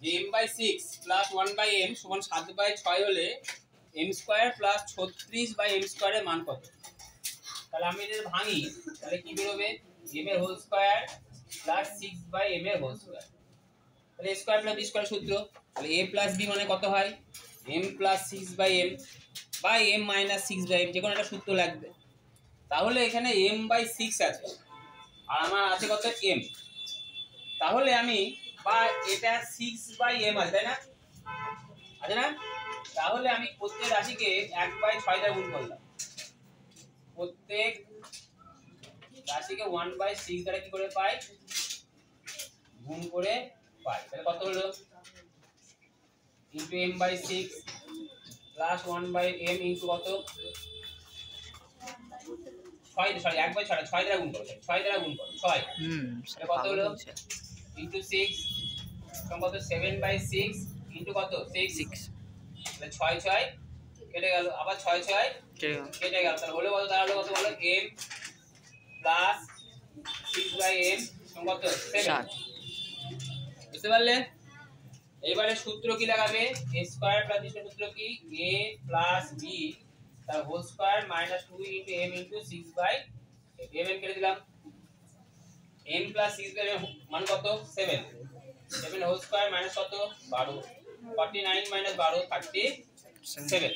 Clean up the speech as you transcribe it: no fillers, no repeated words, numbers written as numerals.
m/6 plus 1/m সমান 7/6 হলে m square plus 36/m² এর মান কত? তাহলে আমি যদি ভাঙি তাহলে কি বেরোবে? m এর হোল স্কয়ার প্লাস 6/m এর হোল স্কয়ার। তাহলে a square plus b square সূত্র, তাহলে a প্লাস b মানে কত হয়? m plus 6/m by m minus 6/m, যে কোনো একটা সূত্র লাগবে। তাহলে এখানে m/6 আছে আর আমার আছে কত? m। তাহলে আমি বা এটা 6/m আছে, তাই না? আছে না? তাহলে আমি প্রত্যেক রাশিকে 1/6 দ্বারা গুণ করলাম। প্রত্যেক রাশিকে 1/6 দ্বারা কি করে পাই? গুণ করে পাই। তাহলে কত হলো? Into m/6 plus 1/m into কত? 6, সরি 1/6 6 দ্বারা গুণ করো, 6 দ্বারা গুণ করো 6। তাহলে কত হলো? ইনটু 6 সমান কত? 7/6 ইনটু কত? 6। তাহলে 6 6 কেটে গেল, আবার 6 6 কেটে গেল। তাহলে হলো কত? দাঁড়ালো কত বলো? m প্লাস 6/m সমান কত? 7। বুঝতে পারলে? এবারে সূত্র কি লাগাবে? a স্কয়ার প্লাস b সূত্র কি? a প্লাস b তার whole square minus 2 into m into 6/m কেটে দিলাম। m প্লাস 6/m মান কত? 7। 7 হোল স্কয়ার মাইনাস কত? 12। 49 মাইনাস 12 37।